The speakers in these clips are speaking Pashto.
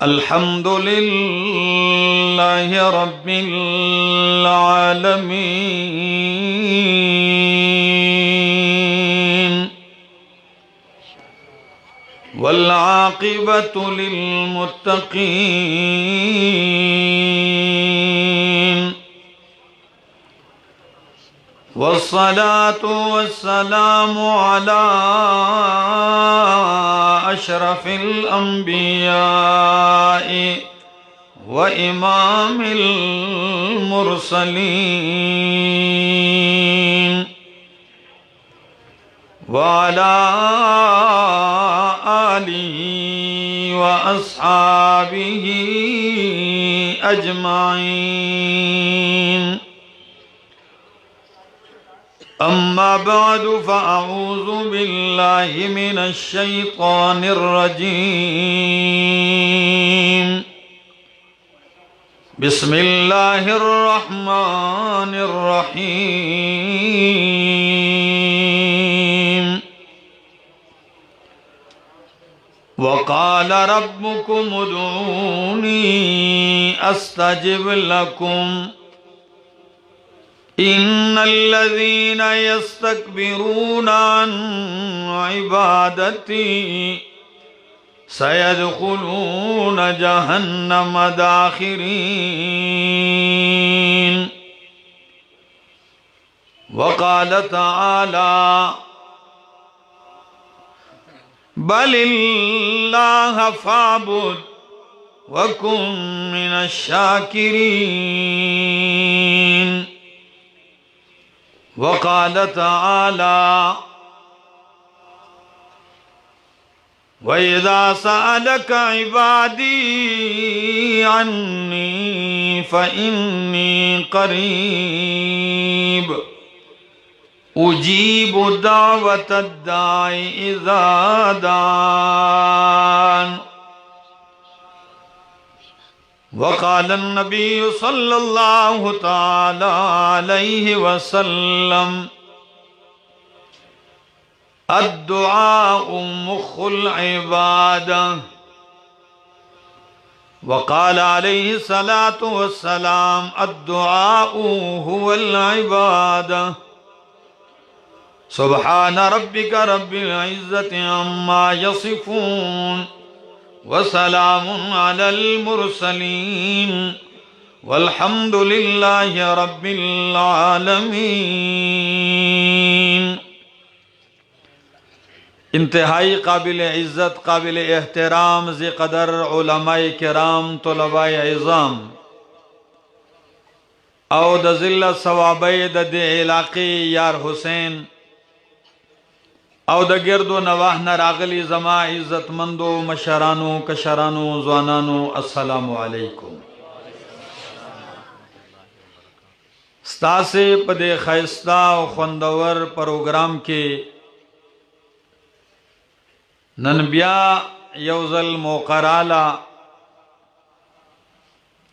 अल्हम्दुलिल्लाहि रब्बिल आलमीन वल आक़िबतु लिल मुत्तक़ीन वस्सलातु वस्सलामु अला अशरफिल अंबिया'i व इमामिल मुरसलीन व अला आलिहि व अस्हाबिहि अजमाइन। अम्मा बअदु फ़अऊज़ु बिल्लाहि मिनश शैतानिर रजीम। बिस्मिल्लाहिर रहमानिर रहीम। वक़ाल रब्बुकुम उदऊनी अस्तजिब लकुम इन्नल्लज़ीना यस्तकबिरूना अन इबादती सयदखुलून जहन्नम दाखिरीन। वक़ाल तआला बलिल्लाह फ़अबुद वकुन मिनश शाकिरीन। वक़ाल तआला वइज़ा सअलक इबादी अन्नी फ़इन्नी क़रीब उजीबु दावतद दाई इज़ा दान। वक़ाल नबी सल्लल्लाहु तआला अलैहि वसल्लम अद्दुआउ मुख़्खुल इबादह। वक़ाल अलैहि सलातु वस्सलाम अद्दुआउ हुवल इबादह। सुब्हान रब्बिका रब्बिल इज़्ज़ति अम्मा यसिफून वसलामुन अलल मुरसलीन वल्हम्दुलिल्लाहि रब्बिल आलमीन। इंतहाई काबिल इज़्ज़त काबिल एहतराम ज़िक़दर उलमाए किराम तुलबाए इज़ाम और द ज़िल्लत सवाबे द इलाक़े यार हुसैन और द गिरदो नवाह न रागली ज़मा इज़्ज़तमंदो मशरानो कशरानो ज़वानानो अस्सलामु अलैकुम। स्तासे पदे खैस्ता और खुंदवर प्रोग्राम के ननबिया यौज़ल मोक़राला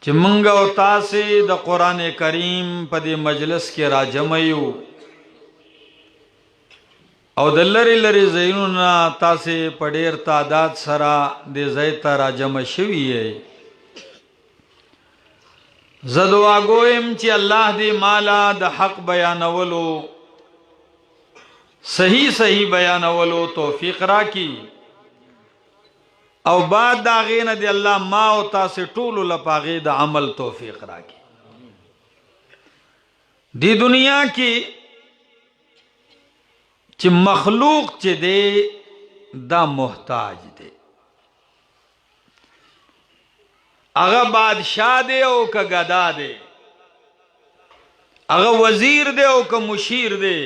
चिमंगा तासे द कुरान करीम पदे मजलिस के राजमयू और दल्लरी लरी ज़ैनुना तासे पडेर तादाद सरा दे ज़ैता राजम शवी है। ज़दुआ गोयम ची अल्लाह दे माला द हक बयानवलो सही सही बयानवलो तौफीक राकी और बाद दागे न दे अल्लाह मा और तासे टूलु लपागे द अमल तौफीक राकी। दी दुनिया की च मखलूक च दे दा मोहताज दे अगा बादशाह दे ओ का गदा दे अगा वजीर दे ओ का मुशीर दे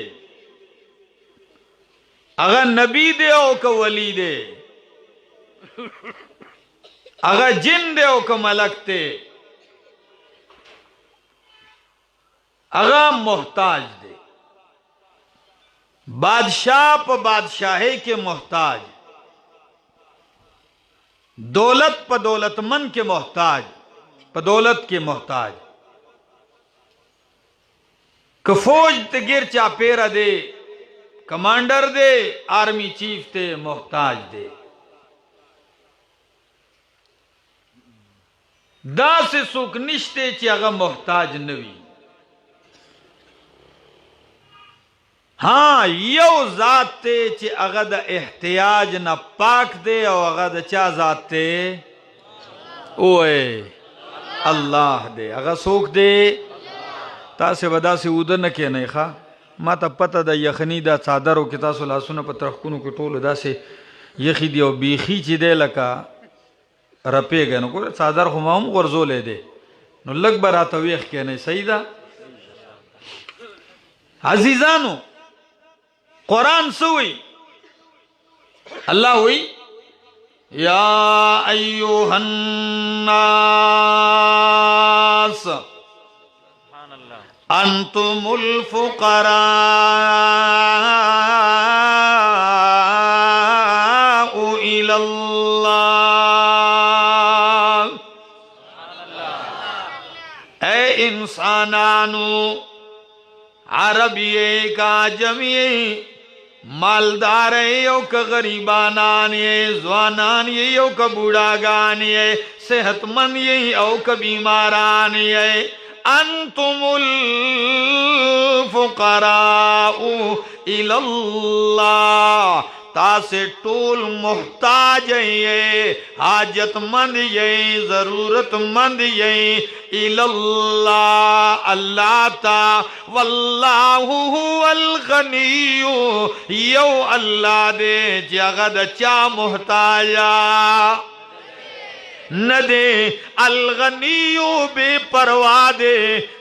अगा नबी दे ओ का वली दे अगा जिन दे ओ का मलक दे अगा मोहताज दे बादशाह प बादशाहे के मोहताज दौलत प दौलतमंद के मोहताज प दौलत के मोहताज क फौज ते गिर चापेरा दे कमांडर दे आर्मी चीफ ते मोहताज दे داسې څوک نشته چې هغه محتاج نه وي. ها یو ذات ته چې هغه د احتیاج نه پاک دی او هغه د چا ذات ته اوه الله دی. هغه څوک دی؟ تاسې به داسې اوده نه کښېنئ ښه. ما ته پته ده یخني دا څادرو کې تاسو لاسونه په ترخکونو کې ټولو داسې یخي دي او بیخي چې دی لکه رپېږي. نو ګوره څادر خو ما هم غورځولی دی نو لږ به راته ویښ کښېنئ. صحیح ده عزیزانو؟ قرآن څه وایي؟ الله وایي یا ایها الناس انتم الفقراء الى الله. اے انسانانو، عربی کا جمعی، مالدار یو کا غریبانان یہ، زوانان یہ یو کا بوڑھاگان یہ، صحت مند یہ او کا بیماران یہ. انتم الفقراء الى اللہ، تاسے ٹول محتاج یہ، حاجت مند یہ، ضرورت مند یہ، الى اللہ اللہ تا. واللہ هو الغنی، یو اللہ دے جگد چا محتاجا نہ دے. الغنیو بے پرواہ دے،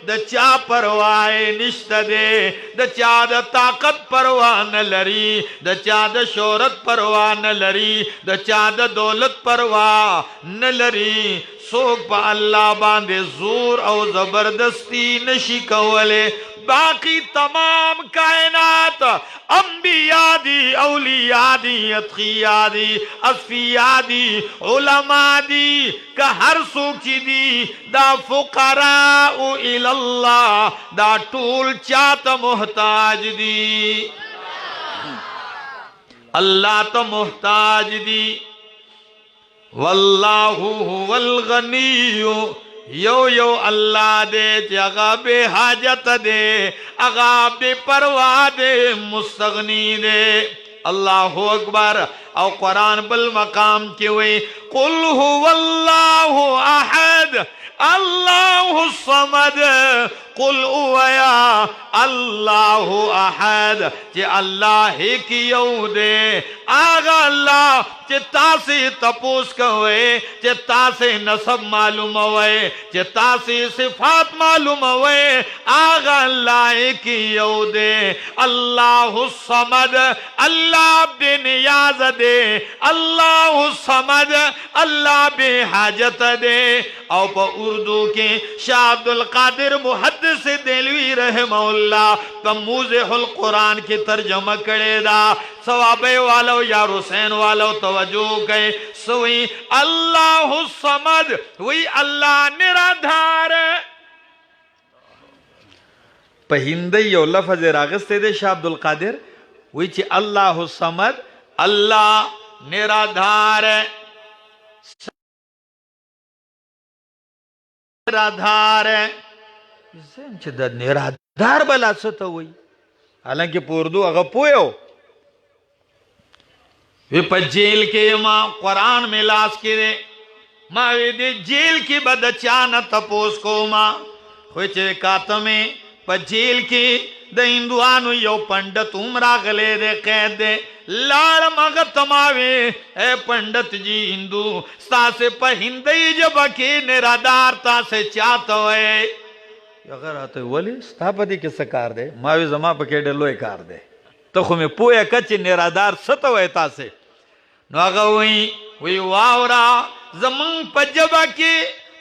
دا چا پرواہ نشت دے، دا چا دا طاقت پرواہ نہ لری، دا چا دا شہرت پرواہ نہ لری، دا چا دا دولت پرواہ نہ لری. سوک پا اللہ باندے زور او زبردستی نشی کولے. باقی تمام کائنات انبیاء دی، اولیاء دی، اتقیاء دی، اصفیاء دی، علماء دی، کہ ہر سوک چی دی دا فقراء الاللہ، دا ٹول چاہتا محتاج دی، اللہ تا محتاج دی. واللہ هو الغنی، یو یو اللہ دے چی اغا بے حاجت دے، اغا بے پرواہ دے، مستغنی دے. اللہ اکبر. او قرآن بالمقام کی ہوئی قل هو اللہ احد اللہ الصمد. قل اویا اللہ احد، چی اللہ ایک یو دے. آغا اللہ چی تاسی تپوس کوئے، چی تاسی نصب معلوم ہوئے، چی تاسی صفات معلوم ہوئے، آغا اللہ ایک یو دے. اللہ الصمد، اللہ بے نیاز دے. اللہ الصمد، اللہ بے حاجت دے. او پا اردو کے شاہ عبدالقادر محدث دہلوی رحمہ اللہ پا موضح القرآن کی ترجمہ کرے دا. ثوابے والو یا حسین والو توجہ گئے سوئی اللہ الصمد، وی اللہ نرادھار. پا ہندی یو لفظ راغستے دے شاہ عبدالقادر، وی چی اللہ الصمد، اللہ نرادھار. نرادھار زین چی دا نرادھار بلا ستا ہوئی. حالانکہ پوردو اگا پویو وی پا جیل کے ماں قرآن میں لاس کرے ماں وی دے جیل کی بدچانا تپوس کو ماں خوی چے کاتا میں پا جیل کی دا ہندوانو یو پنڈت عمرہ غلے دے قید دے. لاڑ مغا تماوے اے پنڈت جی ہندو ستا سے پا ہندی جبا کی نرادار تا سے چاہتا ہوئے. اگر آتا ہے ولی ستا پا دی کس کار دے؟ ماوی زمان پا کیڑے لوئے کار دے تو خو میں پویا کچی نرادار ستا ہوئے تا سے. نو آگا وی واورا زمان پا جبا کی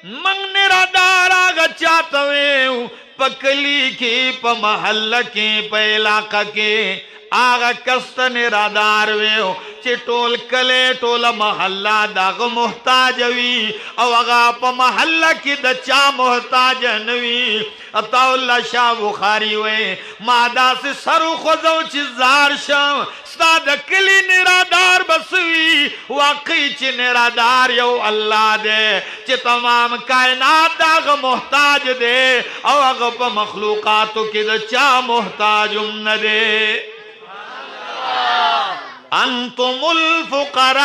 منگ نرادار آگا چاہتا ہوئے. پا کلی کی، پا محلہ کی، پا علاقہ کی آگا کست نرادار ویو چې ټول کله ټول محله دغه محتاج وي او هغه په محله کې د چا محتاج نه وي. عطا الله شاه بخاری وې ما داسې سر خوځو چې زار شم ستا د کلي نرادار بسوي. واقعي چې نرادار یو الله دی چې تمام کائنات دغه محتاج دی او هغه په مخلوقاتو کې د چا محتاج هم نه دی. انتم الفقراء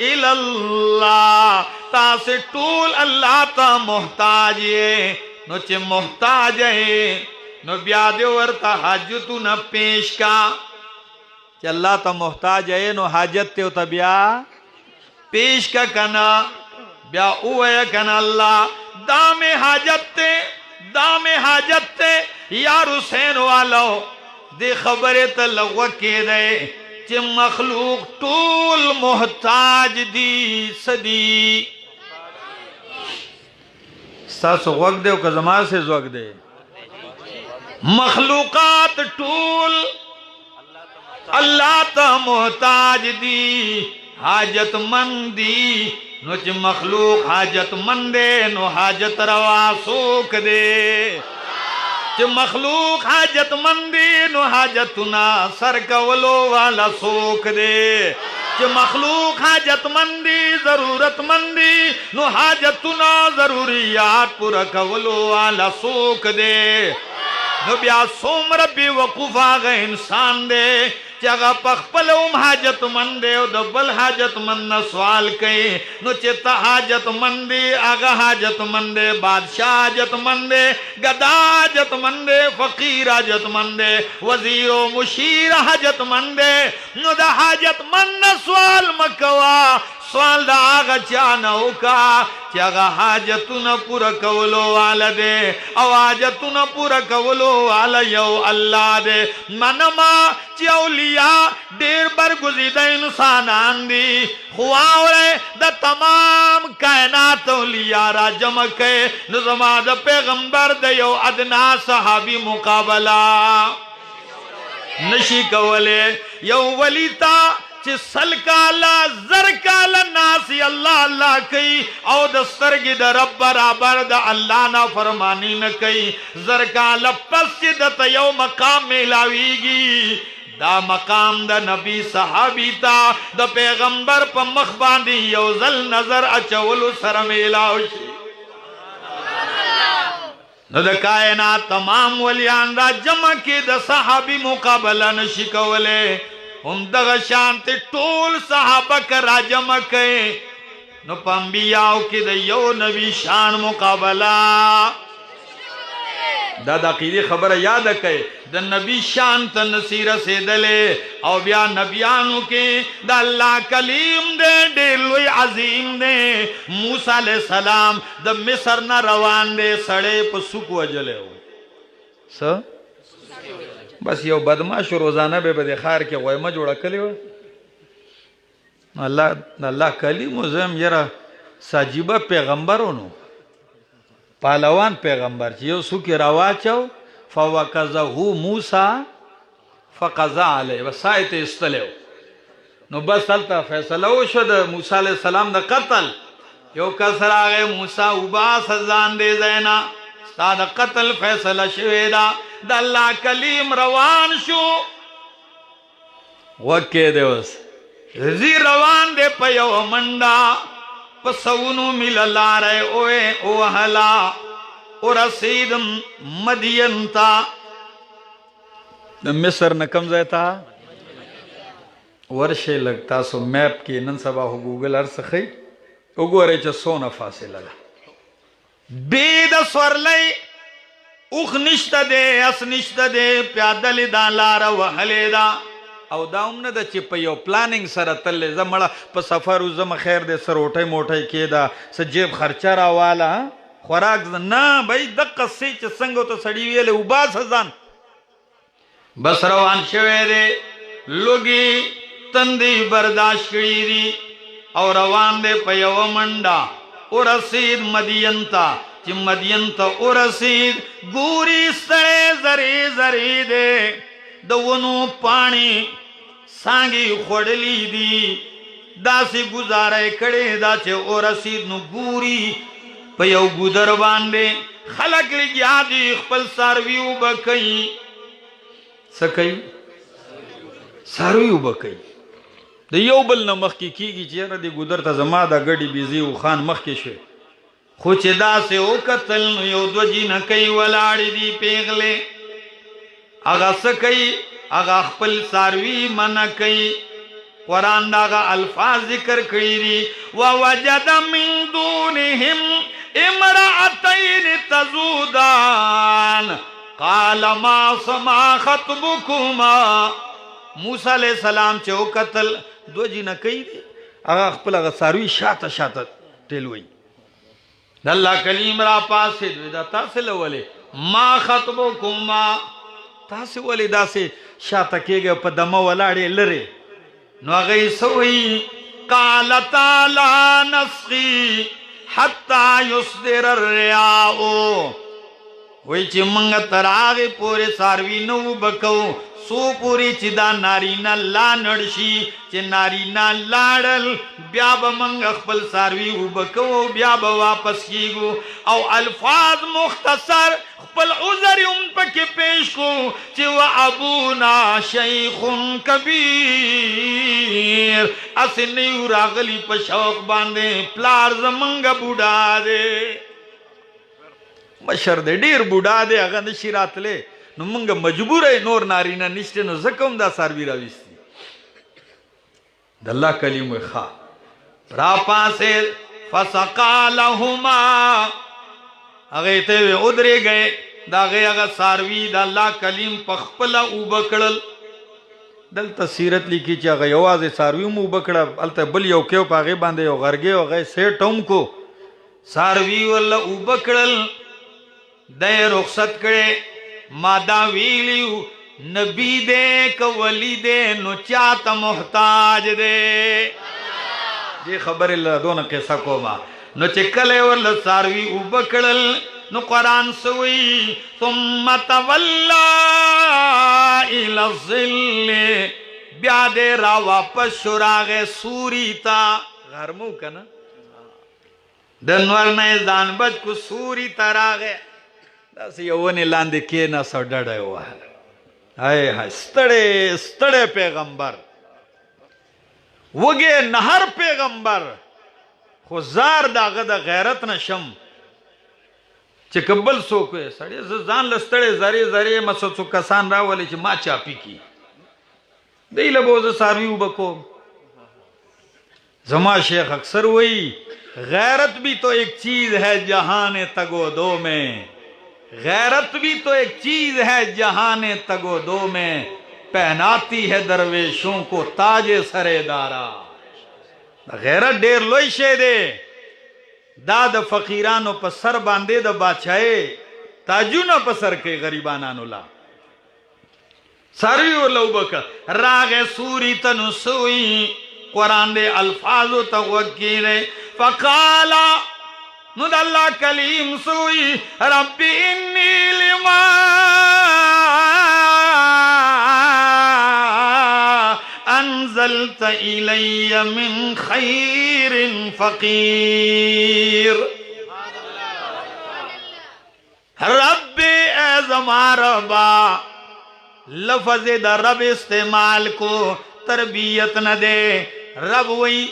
الى الله، تاسو ټول الله ته محتاج یې. نو چې محتاج یې نو بیا دې ورته حاجتونه پیش کا. چې الله ته محتاج یې نو حاجت ته ته بیا پیش کا کنا. بیا اوه کنا الله دام حاجت ته دام حاجت ته یار حسین والو دی خبره ته لغوه کېده چې مخلوق ټول محتاج دي. سدي ستاسو غوږ دی او که زما سے غوږ دی؟ مخلوقات ټول الله ته محتاج دي، حاجت مند دي. نو چې مخلوق حاجت مند دی نو حاجت روا څوک دی؟ چې مخلوق حاجت مندی نو حاجتنا سر کولو والا څوک دی؟ چې مخلوق حاجت مندی ضرورت مندی نو حاجتنا ضروریات پورا کولو والا څوک دی؟ نو بیا څومره بې وقوف هغه انسان دی چې هغه په خپل هم حاجت مند دی او د بل حاجت مند نه سوال کوي. نو چې ته حاجت مند دی هغه حاجت مند دی، بادشاہ حاجت مند دی، گدا حاجت مند دی، فقیر حاجت مند دی، وزیر و مشیر حاجت مند دی. نو د حاجت مند نه سوال مکوا، سوال دا آغا چانا ہوکا چې هغه حاجتونه پورا کولو والا دی او حاجتونه پورا کولو والا یو الله دی. منما چې اولیاء ډیر برگزیده انسانان دي، خو واوره د تمام کائنات اولیاء را جمع کړي. نو زما د پیغمبر د یو ادنا صحابي مقابله نشي کوله. یو ولی تا چې سل کالا زر کالا ناسی اللہ اللہ کئی او د سترګې د رب برابر د الله نا فرمانی نه کوي. زر کالا پس چې دته یو مقام میلاویږي، دا مقام د نبی صحابی تا د پیغمبر په مخ باندې یو ځل نظر اچولو سره میلاو شي. نو د کائنات تمام ولیان را جمع کې د صحابی مقابله نشي کوله. هم دغه شانت ټول صحابه کرا جمع کئ. نو په انبیاءو کې د یو نبی شان مقابله. دا د عقیدې خبره یاد کئ، د نبی شان ته نصیر رسیدلې او بیا نبیانو کې د الله کلیم دې ډېر لوی عظیم دې. موسی علیہ السلام د مصر نه روان دې سړی په سوک وجلې و. بس یو بدماش روزانه به د خار کې غویمه جوړه کړې و. الله کلیم زم یره ساجیبه پیغمبرونو پهلوان پیغمبر چې یو سوک راواچو فوکزه موسی فقضا علیه وسایت استلو. نو بس هلته فیصله وشو د موسی علیہ السلام د قتل. یو کس راغی موسی وباس ځان دې زینا ستا د قتل فیصله شوې ده. د الله کلیم روان شو وکې دی اوس زی روان دی په یو منډه په سونو میل لاره اوه وهلا ورسید مدین تا. د مصر نه کوم ځای ته ورشئ لږ تاسو میپ کې نن سبا خو ګوګل هر څه ښیي وګورئ چې څونه فاصله ده. بې د سورلۍ اوخ نشته دی، اس نشته دی، پیادلې دا لاره وهلې ده. او دا هم نه ده چې په یو پلانینګ سره تللی زه مړه په سفر وزم خیر دی څه روټۍ موټۍ کېده څه جیب خرچه راواله خوراک نه بھائی دقه سې چې څنګه ته سړي ویلې وباسه ځان. بس روان شوی دی، لوګي تندې برداشت کړي دي او روان دی په یوه منډه. ورسید مدین ته. چې مدین ته ورسید ګوري سړی زری زری دی، د ونو پاڼې سانګي خړلې دي داسې گزاره کړي دا چې ورسید نو ګوري په یو ګودر باندې خلق لګیا دي خپل ساروي وبکي سکي ساروي وبکي د یو بل نه مخ کې کیږي چې را دي ګودر ته زما دا غړي بيزي او خان مخ کې شي خو چې داسې وکتل نو یو دوجی نه کوي ولاړې دي پیغله هغه سکي هغه خپل ساروي من کوي قرآن داغا الفاظ ذکر کړی دي ووجد من دونهم امرأتين تزودان قال ما سما خطبكما موسی علیہ السلام چې وکتل دو جنہ کوي هغه خپل هغه ساروي شاته شاته ټیلوي د الله کلیم را پاسې دوی دا تاسو لولې ما خطبكما تاسو ولې داسې شاته کېږي په دمه ولاړې لره نو غي سوي قال تعالى نسقي حتى يصدر الرياء وای چې منګ تراغه پورې ساروي نو بکو سو پوری چې دا نارینا لا نړشي چې نارینا لاړل بیا به منګ خپل ساروي وبکو بیا به واپس کیږو او الفاظ مختصر خپل عذر هم پکې پیش کو چې وا ابونا شیخ کبیر اسنی راغلی په شوق باندې پلار زمنګ بوډا دے مشر دے ډیر بوډا دے هغه نشی راتله نو منګ مجبور نور نارینا نشته نو زکم دا ساروي راويستي د الله کلمه ښا را پاسه فسقا لهما هغه ته ودرې گئے دا هغه ساروي د الله کلیم پخپل او بکړل دلته سیرت لیکي چې هغه یوازې ساروي مو بکړه الته بل یو کې پاغه باندې یو غرګي او غي سیټوم کو ساروي ول او بکړل د رخصت کړي مادا ویلیو نبی دے کولی دے نو چاہتا محتاج دے یہ خبر اللہ دون قصہ کوما نو چکلے ورل ساروی اوبکڑل نو قرآن سوئی ثم تولا الى الظل بیادے را واپس شراغ سوری تا غرمو کنا دنور نیزان بچ کو سوری تا راغے داسې یوونې لاندې کېناسته ډډه یې ووهله هی هی ستړی ستړی پیغمبر وږې نهر پیغمبر خو زار د هغه د غیرت نه شم چې که بل څوک وی سړی زه ځان له ستړی زرې زرې یم څو کسان راولي چې ما چاپي کي دی له به زه ساروي اوبه کوم زما شیخ اکثر وی غیرت بھی تو ایک چیز ہے جہان تگو دو میں غیرت بھی تو ایک چیز ہے جہان تگو دو میں پہناتی ہے درویشوں کو تاج سرے دارا غیرت ډیر لوی شی دی دا د فقیرانو په سر باندې د بادشاہي تاجونه په سر کې غریبانانو لا ساروی ولو بک راغ سوری تنسوی قرآن دے الفاظ توقیر فقال نو د الله کلیم سوئی رب انی لما انزلت الی من خیر فقیر رب اے زما ربا لفظ دا رب استعمال کو تربیت نہ دے رب وئی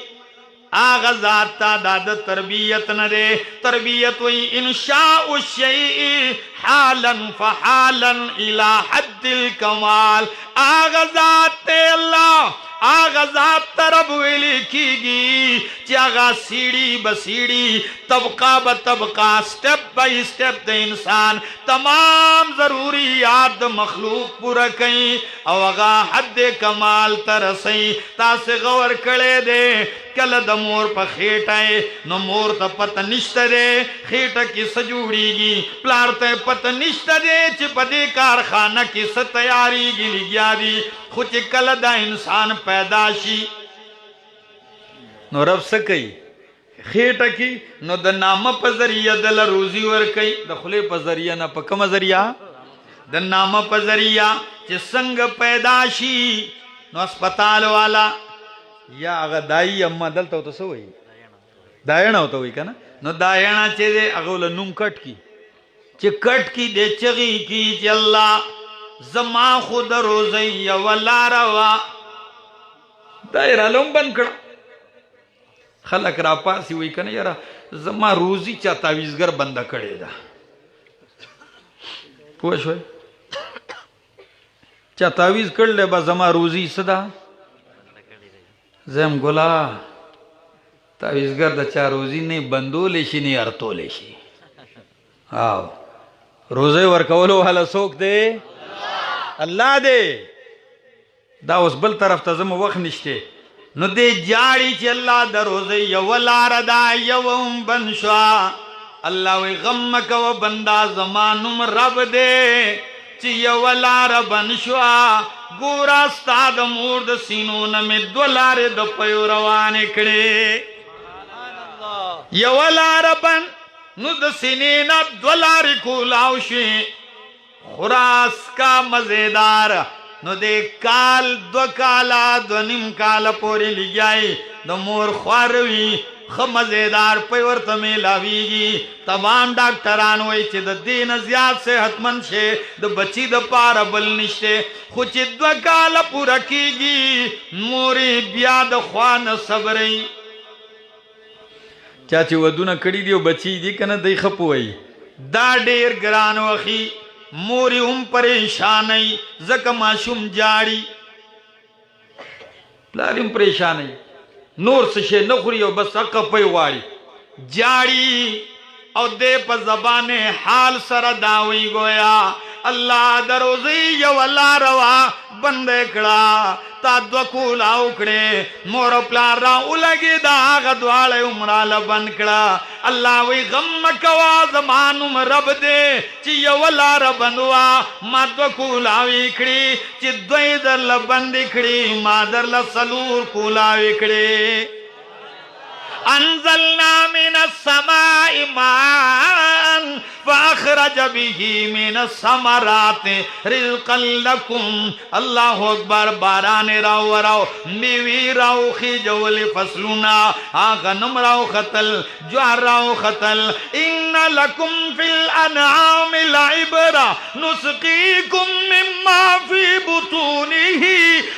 آغا ذات تا داد تربیت نہ دے تربیت وی انشاء الشیء حالا فحالا الى حد الکمال آغا ذات تے اللہ آغا ذات ترب ویلی کی گی چی آغا سیڑی بسیڑی طبقہ بطبقہ سٹیپ بائی سٹیپ دے انسان تمام ضروریات مخلوق پورا کئی او آغا حد کمال ترسئی تاسے غور کڑے دے کل د مور په خېټه نو مور ته پته نشته دی خېټه کې څه جوړېږي پلار ته پته نشته دی چې په دې کارخانه کې څه تیارېږي لګیا دي خو چې کله دا انسان پیدا شي نو رب څه کوي خېټه کې نو د نامه په ذریعه دله روزي ورکوي د خولې په ذریعه نه په کومه ذریعه د نامه په ذریعه چې څنګه پیدا شي نو اسپتال والا یا هغه دای اما دلته ته سوې داینا وته وی کنه نو داینا چې دې هغه ول نوم کټ کی چې کټ کی دې چغي کی چې الله زما خود روزي ولا روا دایره لوم بن کړ خلک را پاسي وی کنه یاره زما روزي چا تعویزګر بند کړي دا پوه شو چا تعویز کړل به زما روزي صدا زم ګلا تعویزګر د چا روزي نه بندول شي نه ارتول شي او روزه ورکولو والا څوک دی الله دی دا اوس بل طرف ته زمو وخت نشته نو دې جاړي چې الله د روزه یو لار دا یوم بنشوا الله وی غم کو بندا زمانم رب دې چې یو لار بنشوا ګور استاد مور د سینو نه می دولار د پيو روان کړي یو لار بن نو د سینې نه دولار کولاو شي خراس کا مزیدار نو دے کال دو کالا دو نیم کال پوری لگیائی دو مور خواروی خمزیدار پیورت میلاویگی تمام ڈاکٹران وی چی دا دین زیاد صحت مند شے دا بچی دا پارا بل نشتے خو چی دو کال پورا کیگی موری بیا دا خوان صبری چاچی ودونا کڑی دیو بچی دی کنا دی خپوئی دا دیر گران وخی موری هم پریشانی زکا معشوم جاڑی پلاری هم پریشانی نور سشے نخوری و بس اقا پی واری جاڑی او دے پا زبان حال سر داوی گویا اللہ دروزی یو اللہ روا بندے کڑا تا دو کولا اکڑے مور پلار را اولگی دا آغا دوالے امرال بند کڑا اللہ وی غم کوا زمانم رب دے چی یو اللہ ربندوا ما دو کولا اکڑی چی دوی در لبند اکڑی ما در لسلور کولا اکڑی انزلنا من السماء ماء فاخرج به من الثمرات رزقا لكم اللہ اکبر باران راو راو میوی راو خیجول فصلنا غنم راو خطل جوار راو خطل ان لكم في الانعام العبرة نسقيكم مما في بطونه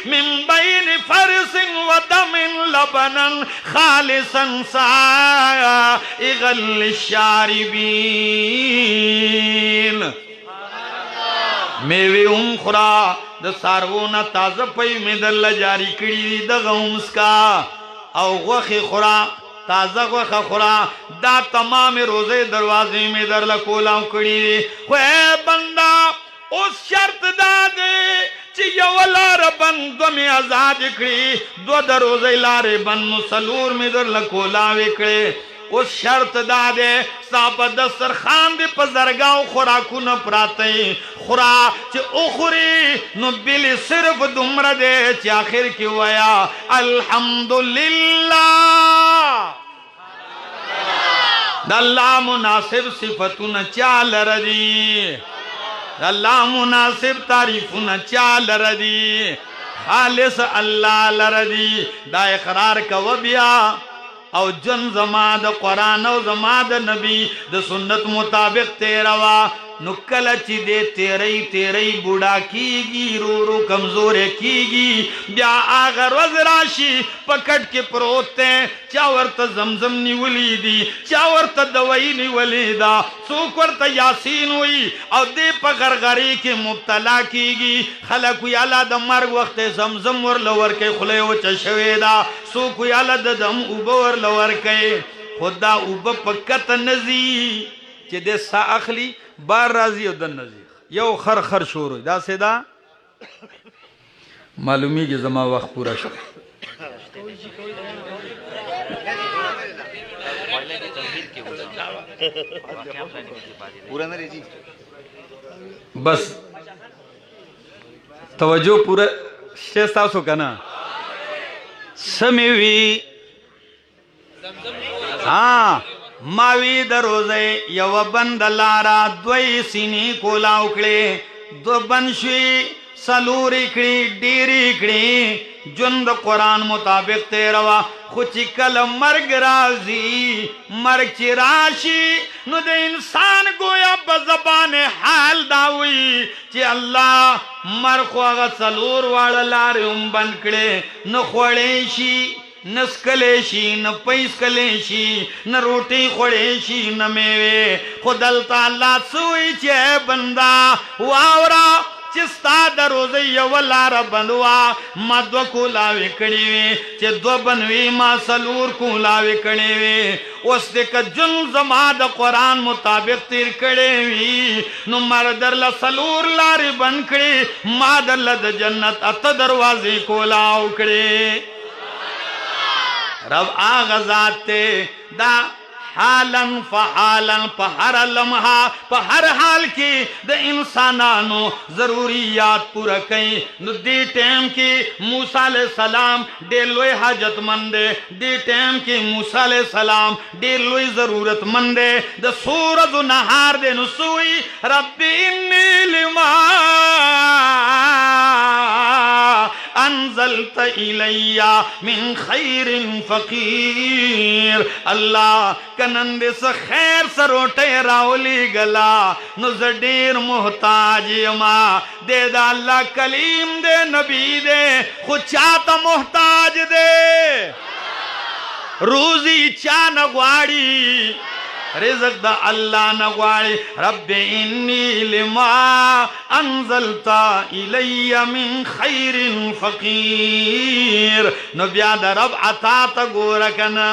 من بين فرس ودم لبنا خالصا سائغا للشاربين میوی ام خورا د سارونا تازه پی می دل جاری کړي د غومسکا او غوخي خورا تازه غوخه خورا دا تمام روزه دروازې می در لکولاو کړي خو بندا اوس شرط دا دے چی یو لار بند دو می آزاد کړي دو د روزه لارې بند مسلور می در لکولاوي کړي اس شرط دا دے ساپ دستر خان دے پا زرگاو خوراکونا پراتے خورا چی اخوری نو بلی صرف دمر دے چی آخر کی ویا الحمدللہ دا اللہ مناسب صفتونا چال ردی دا اللہ مناسب تعریفونا چال ردی خالص اللہ لردی دا اقرار کا وبیا او جن زما د قرآن او زما د نبی د سنت مطابق تیروا نو کله چې دې تیری بوډا کیږي رو رو کمزور کیږي بیا هغه ورځ راشي پکټ کې پروت دی چا ورته زمزم نیولې دي چا ورته دوی نیولې ده څوک ورته یاسین وي او دې په غرغرې کې مبتلا کیږي خلک وي الله د مرګ وخت زمزم ورله ورکې خوله وچه شوې ده څوک وي الله د دم اوبه ورله ورکې خدا اوبه په کته نزي چې دې سا اخلي بار راضی او دن نزی یو خر شور دا سیدا معلومی کی زما وقت پورا شو بس توجہ پورا شیستا سو کنا سمیوی ہاں ماوی د روزه یو بند لارا دوی سینی کولا وکړي دو بنشي سلوری کړي ډېری کړي ژوند د قرآن مطابق تیروا خو چې کله مرګ راځي مرګ چې راشي نو د انسان گویا په زبان حال دا وي چې الله مرګ خو هغه څلور واړه لارې هم بند کړې نه خوړی شي نه سکلی شي نه پیسکلی شي نه روټۍ خوړی شي نه میوې خو دلته الله څه وایي چې بنده واوره چې ستا د روزۍ یوه لاره بند وه ما دوه کولاوې کړې وې چې دوه بند وې ما څلور کولاوې کړې وې اوس دې که ژوند زما د قرآن مطابق تیر کړی وي نو ما درله څلور لارې بند کړې ما درله د جنت اته دروازې کولاو کړې رب آغا ذات تے دا حالاً فحالاً پا ہر لمحہ پا ہر حال کی دا انسانانو ضروریات پورا کئی نو دی ٹیم کی موسیٰ علیہ السلام دیر لوئی حاجت مندے دی ٹیم کی موسیٰ علیہ السلام دیر لوئی ضرورت مندے دا سورت و نہار دے نسوئی رب انی لما انزلت الیہ من خیر فقیر اللہ کنند سے خیر سروٹے راولی گلا نو زدیر محتاج ما دے دا اللہ کلیم دے نبی دے خود چاہتا محتاج دے روزی چاہ نگواڑی رزق دا اللہ نغواړي رب انی لما انزلت الی من خیر فقیر نو بیا دا رب عطا تا گورا کنا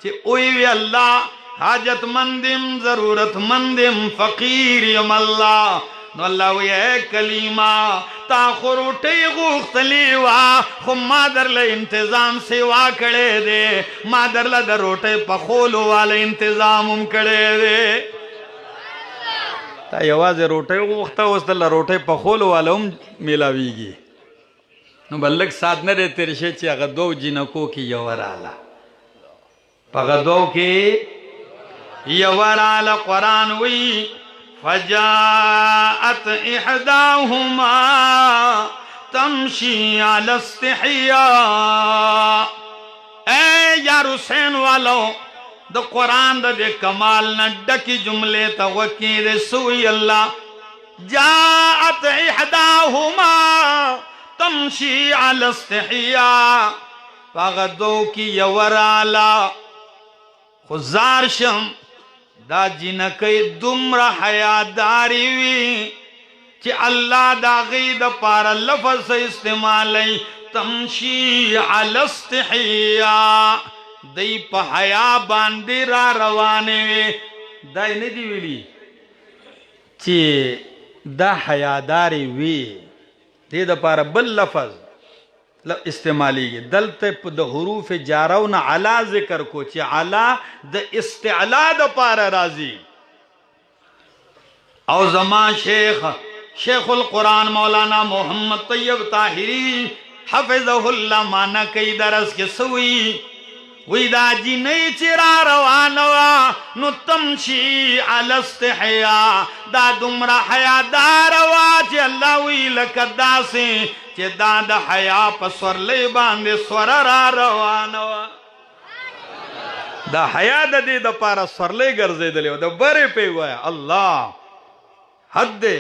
چی اوی وی اللہ حاجت مندم ضرورت مندم فقیریم اللہ نو اللہ وی اے کلیمہ تا خروٹی غوختلی وا خو ما در لے انتظام سیوا کڑے دے ما در لے در روٹی پخولو والے انتظامم کڑے دے تا یواز روٹی غوختا اس در لے روٹی پخولو والے ہم ملاویگی نو بلک ساتھ نہ رہتے رشے چی اگر دو جنکو کی یورالا پاگا دو کی یورالا قرآن وی فجاءت احداهما تمشي على استحياء اے یار حسین والو دا قرآن دا دے کمال نہ ڈکی جملے تا وکی دے سوئی اللہ جاءت احداهما تمشي على استحياء فاغدو کی یورالا خزار شم دا جنکی دمرا حیاداری وی چی اللہ دا غید پارا لفظ استعمالی تمشی علی استحیاء دی پا حیا باندی را روانے وی دای ندی ویلی چی دا حیاداری وی دی دا پارا بل لفظ استعمالی گی دلتے دا حروف جارونا علا ذکر کو چی علا دا استعلا دا پارا رازی او زمان شیخ القرآن مولانا محمد طیب طاہری حفظہ اللہ مانا کئی درس کے سوئی وی دا جی نئی چرا روانوا نو تمشی علی استحیاء دا دمرا حیا داروا چی اللہ وی لکدا سے چی دا دا حیا پا سورلی باندے سور را روانوا دا حیا دا دی دا پارا سورلی گرزے دلیو دا بری پیگویا اللہ حد دے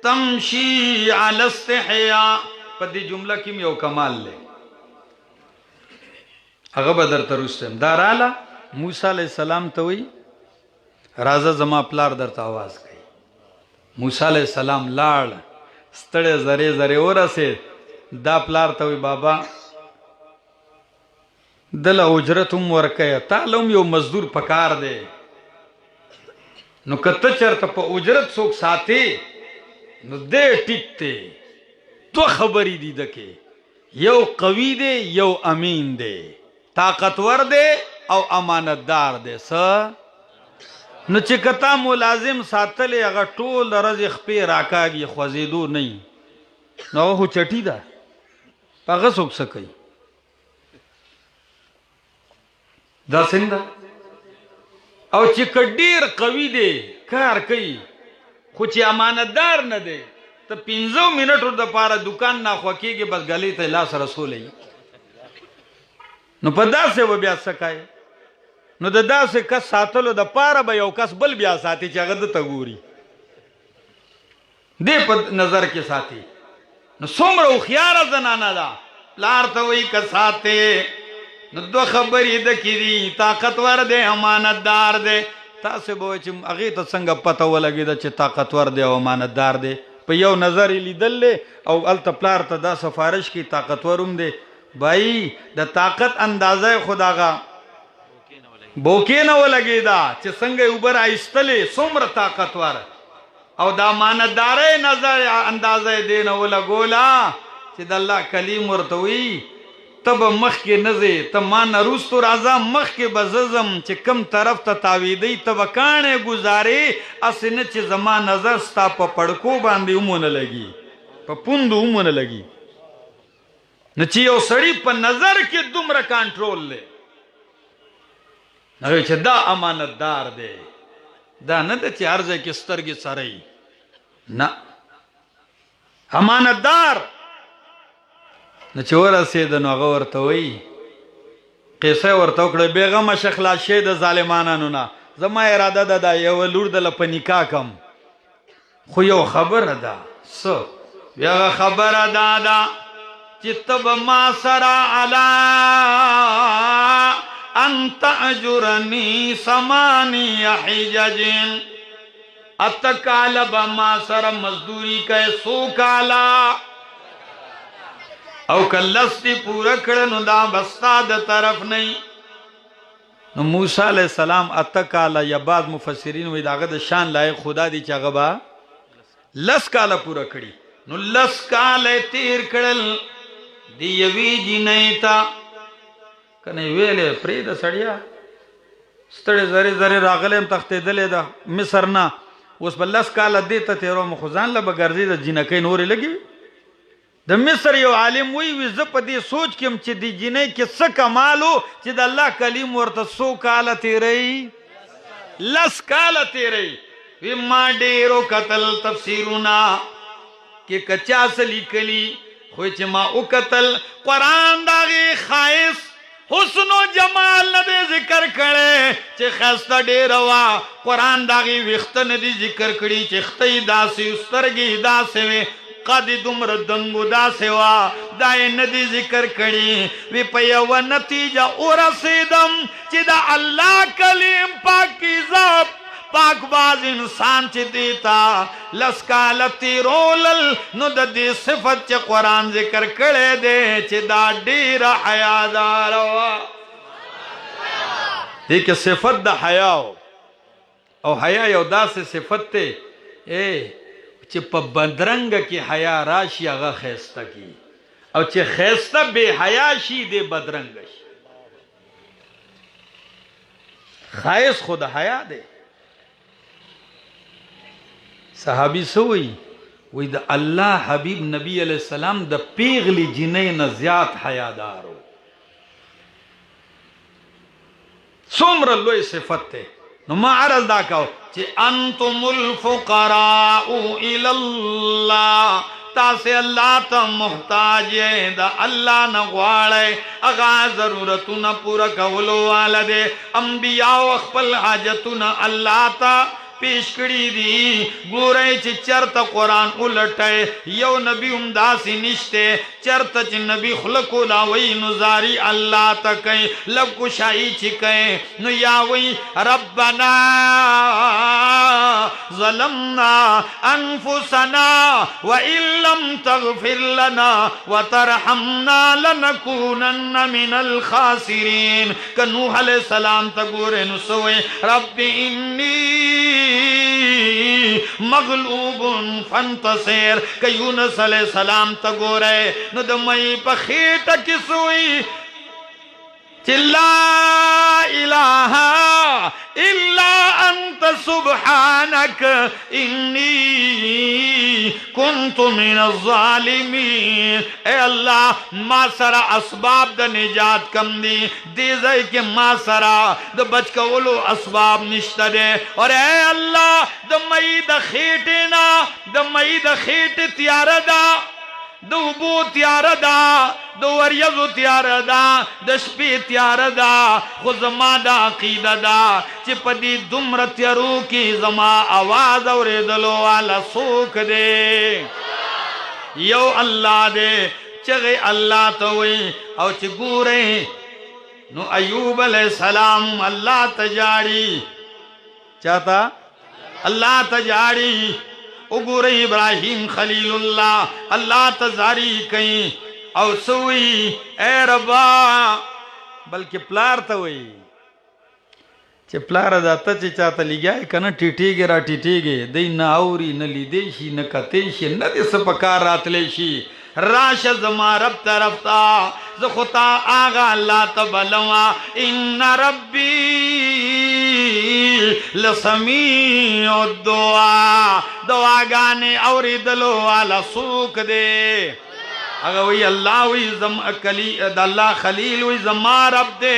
تمشی علی استحیاء پا دی جملہ کیم یو کمال لے اغبا در ترستم دارالا موسیٰ علیہ السلام توی رازہ زما پلار در تا آواز گئی موسیٰ علیہ السلام لار ستڑے زرے زرے اور اسے دا پلار توی بابا دل اجرتم ورکے تالم یو مزدور پکار دے نو کتا چرتا پا اجرت سوک ساتے نو دے ٹکتے تو خبری دی دکے یو قوی دے یو امین دے طاقتور دے او امانتدار دے سا نو چکتا ملازم ساتلے اگر ټول رز خپی راکاگی خوزیدو نہیں نو ہو چٹی دا پاگا سوک سکی دا سندا او چکا دیر قوی دے کار کئی خو چی امانتدار نہ دے ته 15 منټو د پاره دکان نه خوکیږي بس غلی ته لاس رسولې نو په داسې و بیا سکای نو د داسې کس ساتلو د پاره به یو کس بل بیا ساتي چې هغه د تګوري دې په نظر کې ساتي نو څومره خيار زنانه ده لار ته وی کساته نو دو خبرې د کړي طاقتور دی امانتدار دی تاسو به چې هغه ته څنګه پته ولګي چې طاقتور دی او امانتدار دی په یو نظر لیدل او التپلار ته دا سفارش کی طاقتورم دی بھائی د طاقت اندازه خداغه بوکې نه ولګي دا چې څنګه اوپر ایستلې څومره طاقتور او دا امانتداري نظر اندازه دین ولګولا چې د الله کلیم ورته وی تب مخ کې نزه ته مان روستو راځه مخ کې بززم چې کم طرف ته تاویدی تب کانه گزارې اسنه چې زما نظر ستا په پړکو باندې ومونه لګي په پوند ومونه لګي نه چې یو سړی په نظر کې دومره کنټرول لې نه چې دا امانتدار دی دا نه د چې ارزه کې سترګې سره نه امانتدار نو چې ورسېد نو هغه ورته وایي قصه ورته وکړه بیغمه شه خلاص شې د ظالمانانو نه زما اراده ده دا یو لور دله په نکاح کم خو یو خبره ده څه یوه خبره دا ده چې ته به ما سره علی ان تأجرنی 8 حجج اتکاله به ما سره مزدوری کوي 100 کاله او کلستی پورا کړه نو دا بستا د طرف نه نو موسی علیہ السلام اتکاله یا بعض مفسرین وی داغه د شان لایق خدا دی چې هغه با لس کاله پورا کړي نو لس کاله تیر کړل دی یوی جنې تا کنه ویلې پرې د سړیا ستړي زری زری راغلم تختې دلې دا مصر نه اوس بل لس کاله دی ته تیرو مخزان له بغرزي د جنکې نورې لګي د مصر یو عالم وی ز په دې سوچ کې چې د جنې کې څه کمالو چې د الله کلیم ورته 100 کاله تیرې لس کاله تیرې وی ما ډېرو قتل تفسیرونه کې کچا سلی کلی خو چې ما او قتل قران داغي خایس حسن و جمال نه ذکر کړي چې خسته ډېر وا قران داغي وخت نه دي ذکر کړي چې خته داسې سترګې داسې وي قد دمر دنگو دا سوا دای ندی ذکر کړي وی په یو نتیجه ورسیدم چې دا الله کلیم پاکیزه پاک باز انسان چې دیتا لسکالتی رولل نو د دې صفت چې قران ذکر کړي دي چې دا ډیر حیادار وا دې کې صفت د حیا او حیا یو داسې صفت ته چې په بدرنګ کې حیا راشي هغه خیسته کی او چې خیسته بے حیا شي دې بدرنګ شي خایس خود حیا دی صحابي سوئی وی د الله حبیب نبی علیہ السلام د پیغلی جنې نه زیات حیادارو څومره لوی صفت ته نو ما عرض دا کاو چې انتم الفقراء الى الله تاسې الله ته محتاج د الله نه غواړئ هغه ضرورتونه پوره کولو والا دی انبیاء خپل حاجتونه الله ته پیش کړی دي ګورئ چې چرته قرآن الټئ یو نبی هم داسې نشته چرته چې نبی خلقو لاوی نو زاری الله ته کوي لږ کوشایي چې کوي نو یا وی ربنا ظلمنا انفسنا وان لم تغفر لنا وترحمنا لنكونن من الخاسرين که نوح علیہ السلام ته ګورئ نو سوئ رب انی مغلوب فانتصر کہ یونس علیہ السلام تا گو رہے نو دمائی پا خیٹا کسوئی لا الہ الا انت سبحانک انی कुन्तु मिन ज़ालिमीन। ए अल्लाह मा सरा असबाब द निजात कम दी दे के मा सरा द बच कवलो असबाब निश्ता दे। और ए अल्लाह द मई द खेटे ना द मई द खेटे त्यार दा द उबो त्यार दा द वरियज़ो त्यार दा द शपे त्यार दा। खो ज़मा दा अक़ीदा दा चे पदी दुम्र त्यारू की ज़मा आवाज़ और दलो वाला सोख दे यो अल्लाह दे चगे अल्लाह तो वही और चे गुरे नो अयूब अलैहिस्सलाम अल्लाह तजाड़ी चाहता अल्लाह तजाड़ी उगुरे इब्राहिम खलीलुल्लाह अल्लाह तजारी कहीं और सोई ए रब्बा बल्कि प्लार तो वही चे प्लार जाता चे चाहता लिया कना टिटीगे रा टिटीगे दे न आउरी न लिदेशी न कतेशी न दिस पकार रातलेशी राश जमा रफ्ता रफ्ता ज़खुता आगा अल्लाह तबलवा इन्न रब्बी लसमीउ दुआ दुआ गाने और दलो वाला सूख दे। अगर वही अल्लाह वही अल्लाह खलील वही जमा रब दे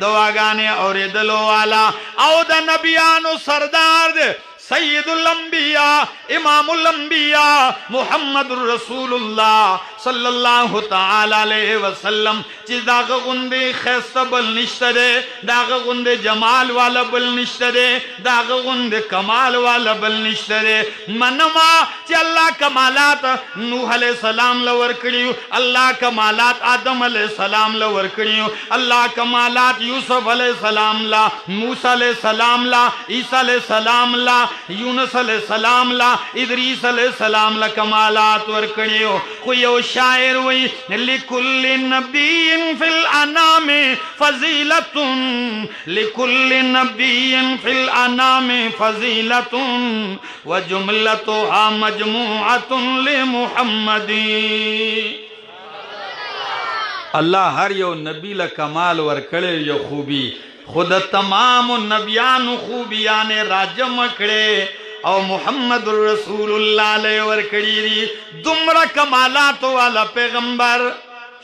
दुआ गाने और दलो वाला औ द नबियानो सरदार दे सैयदुल अंबिया इमामुल अंबिया मुहम्मदुर रसूलुल्लाह सल्लल्लाहु तआला अलैहि वसल्लम ची दाग गुंदे खैस्ता बल निश्तरे दाग गुंदे जमाल वाला बल निश्तरे दाग गुंदे कमाल वाला बल निश्तरे मनमा ची अल्लाह कमालात नूह अलैहिस्सलाम लवर कड़ियो अल्लाह कमालात आदम अलैहिस्सलाम लवर कड़ियो अल्लाह कमालात यूसुफ अलैहिस्सलाम ला मूसा अलैहिस्सलाम ला ईसा अलैहिस्सलाम ला यूनुस अलैहिस्सलाम ला इदरीस अलैहिस्सलाम ला कमालात वर कड़ियो। कोई शायर वही लिकुल्लि नबिय्यिन फिल अनामे फजीलतुन लिकुल्लि नबिय्यिन फिल अनामे फजीलतुन व जुमलतुहा मजमुअतुन लि मुहम्मदी। अल्लाह हर यो नबी ला कमाल वर कड़े यो खूबी खुद तमाम नबियान खूबियान राजम कड़े और मोहम्मद रसूलुल्लाह अलैहि वर कड़ी दुमरा कमालात वाला पैगंबर।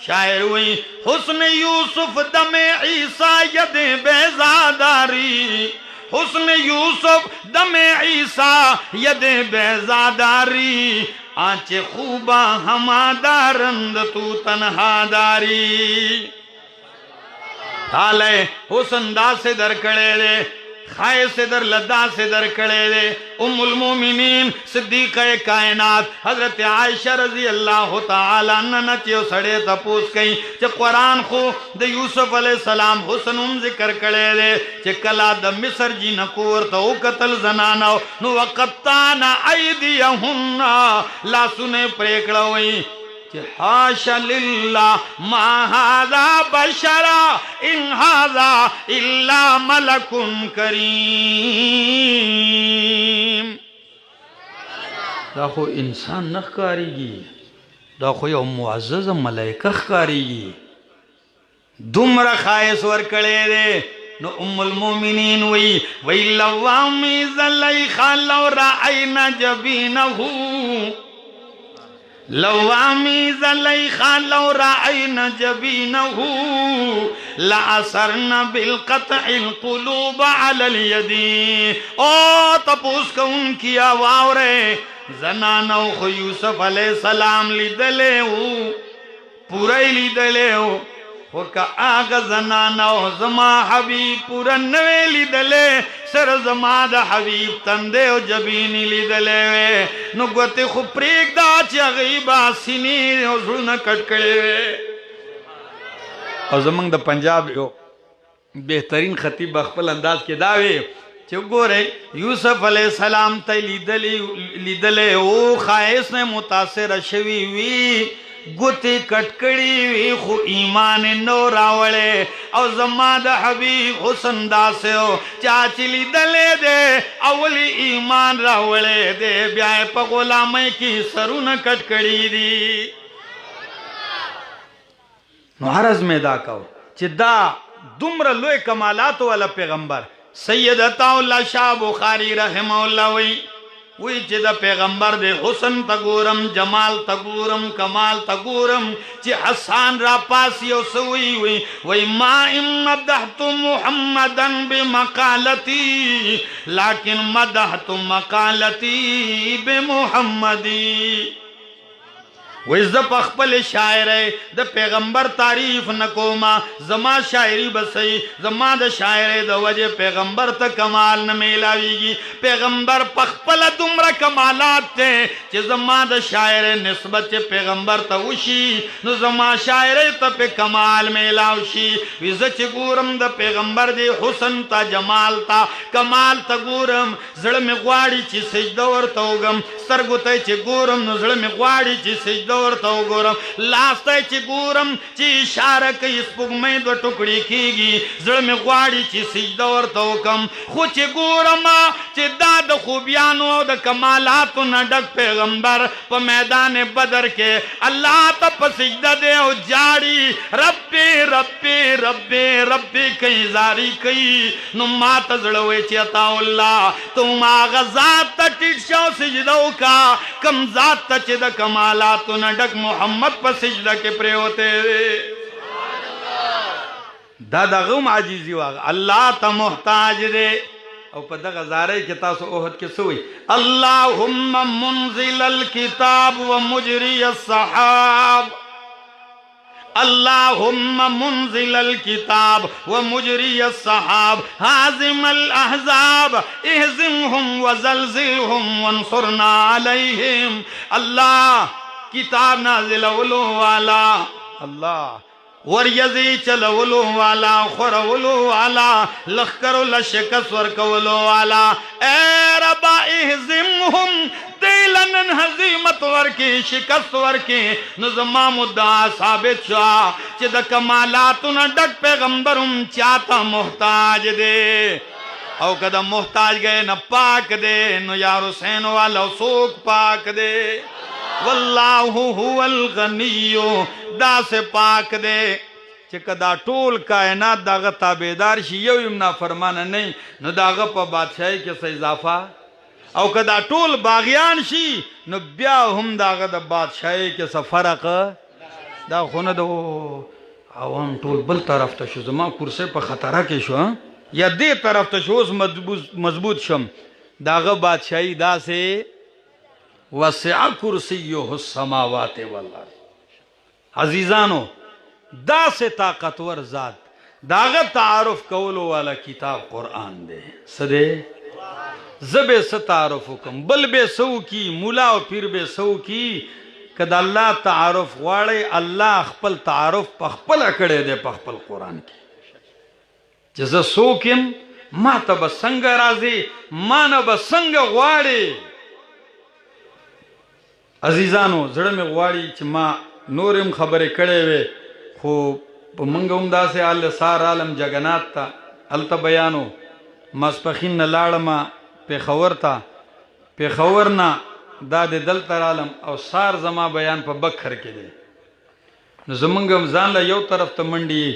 शायर हुई हुस्न यूसुफ दमे ईसा यदे बेजादारी हुस्न यूसुफ दमे ईसा यदे बेजादारी आंचे खूबा हमादारंद तू तन्हादारी। ताले हुस्न दा से दर कड़े रे खाए से दर लद्दा से दर कड़े रे उम्मुल मोमिनीन सिद्दीक़े कायनात हजरत आयशा रजी अल्लाह तआला अन्हा चो सड़े तपूस कई च कुरान खो द यूसुफ अलैहिस्सलाम हुस्नुम जिक्र कड़े रे च कला द मिस्र जी नकोर तो कतल जनाना नु वक़त्ताना ऐदियहुन्ना ला सुने प्रेकड़ा वई हाशा लिल्लाह मा हाज़ा बशरा इन हाज़ा इल्ला मलकुन करीम। दाखो इंसान न ख़कारीगी दाखो यो मुअज़्ज़ज़ मलाइका ख़कारीगी दुमरा खायस वर कड़े रे नो उम्मुल मोमिनीन वही लवामी ज़लैख़ा लौ रअयना जबीनहु लवामी ज़लैख़ा लौ रअयना जबीनहु लअसरना बिलक़त्इल क़ुलूब अलल यदी। ओ तपूस को उनकी आवारे जनानो खो यूसुफ अलैहिस्सलाम लिदले हो पूरा लिदले हो का आगा जनानो जमा हबीब पूरा नवे लिदले सर जमा द हबीब तंदे ओ जबीनी लिदले वे नु गोते खु प्रेक दा चगीबा सिनी ओ जुन कटकड़े वे। और जमंग द पंजाब यो बेहतरीन खतीब बखपल अंदाज के दावे गोरे यूसुफ अलैहिस्सलाम ते लिदले ओ खायस ने मुतासिर शवी वी गुती कटकड़ी वी खु ईमान नो रावले और जमाद हबीब हुसन दासे हो चाची लिदले दे अवली ईमान रावले दे ब्याह पगोला मैं की सरू न कटकड़ी दी महाराज में दा कहो चिद्दा दुम्र लोए कमालात वाला पैगंबर सैयद अताउल्लाह शाह बुखारी रहमहुल्लाह वही وی چې د پیغمبر د حسن تګورم جمال تګورم کمال تګورم چې حسان را پاسی او سوی وی ما ان مدحت محمدا بمقالتی لكن مدحت مقالتی بمحمدی وی ز په خپل شاعری د پیغمبر تعریف نکوما زما شاعری بسئی زما د شاعری د وجه پیغمبر ته کمال نه میلاویږي پیغمبر په خپل دومره کمالات ته چې زما د شاعری نسبت پیغمبر ته وشي نو زما شاعری ته په کمال میلاو شي وی ز چې ګورم د پیغمبر دی حسن تا جمال تا کمال تا ګورم زړه می غواړي چې سجده ورته وګم سترګو ته چې ګورم نو زړه می غواړي چې سجده ورته وګورم لاس ته چې ګورم چې اشاره کوي سپوږمۍ دوه ټوکړې کېږي زړه مې غواړي چې سجده ورته وکم خو چې ګورم چې دا د خوبیانو او د کمالاتو نه ډک پیغمبر په میدان بدر کې الله ته په سجده دی او جاړي ربي ربي ربي ربي کوي زاری کوي نو ما ته زړه وایي چې عطا الله تو ما غزات ته ټیټ شو سجده وکا کم ذات ته چې د کمالاتو ڈک محمد پر سجدہ کے پرے ہوتے دادا غم عجیزی واغ اللہ تا محتاج دے او پا دا غزارے کی تاسو اوہد کی سوئی اللہم منزل الكتاب و مجری الصحاب اللہم منزل الكتاب و مجری الصحاب حازم الاحزاب احزمهم وزلزلهم وانصرنا علیہم اللہ کتاب نازلولو والا اللہ وریزی چلولو والا خورولو والا لخکرو لشکس ورکولو والا اے ربا احزمهم دیلنن حزیمت ورکی شکست ورکی نظمہ مدعا ثابت شوا چی دا کمالاتونا ڈک پیغمبرم چاہتا محتاج دے او کدا محتاج گئے نا پاک دے نو یا حسین والا سوک پاک دے واللہ هو الغنیو دا سے پاک دے چکہ دا ٹول کائنات داغا تابیدار شی یو امنا فرمانا نہیں نو داغا پا بادشاہی کسا اضافہ او کدا ٹول باغیان شی نو بیا ہم داغا دا بادشاہی کسا فرق دا خونه دو عوام ٹول بل طرف تا شو زمان کرسے پا خطرہ کے شو یا دے طرف تا شو مضبوط شم داغا بادشاہی دا سے وسع کرسیہ السماوات والارض عزیزانو دا سے طاقتور ذات داغ تعارف کولو والا کتاب قرآن دے سدے زب سے تعارف حکم بل بے سو کی مولا و پیر بے سو کی کد اللہ تعارف واڑے اللہ اخپل تعارف پخپل اکڑے دے پخپل قرآن کی جزا سوکم ما تب سنگ رازی ما نب سنگ واڑے عزیزانو زړه مې غواړي چې ما نورم خبرې کړې وې خو په منګه هم داسې ال سار عالم جګنات ته هلته بیانو ماسپښین نه لاړم پېښور ته پېښور نه دا د دلته رالم او سار زما بیان په بکر کې دی نو زمونږ هم ځان له یو طرف ته منډي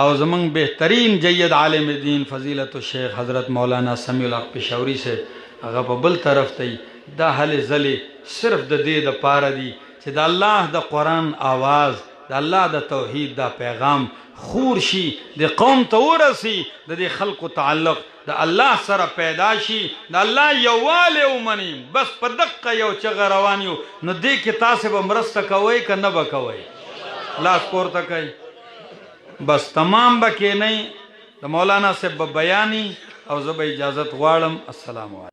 او زمونږ بهترین جید عالم دین فضیلت الشیخ حضرت مولانا سمیع الحق پېښوري سے هغه په بل طرف ته دا حل زلی صرف د دې د پاره دی چې د الله د قرآن آواز د الله د توحید دا پیغام خور شي د قوم ته ورسی د دې خلقو تعلق د الله سره پیدا شي د الله یووالی ومني بس په دقه یو چغه روان یو نو دې کې تاسې به مرسته کوئ که نه به کوئ لاس پورته کوئ بس تمام به کېنئ د مولانا صاحب به بیاني او زه به اجازت غواړم السلام علیکم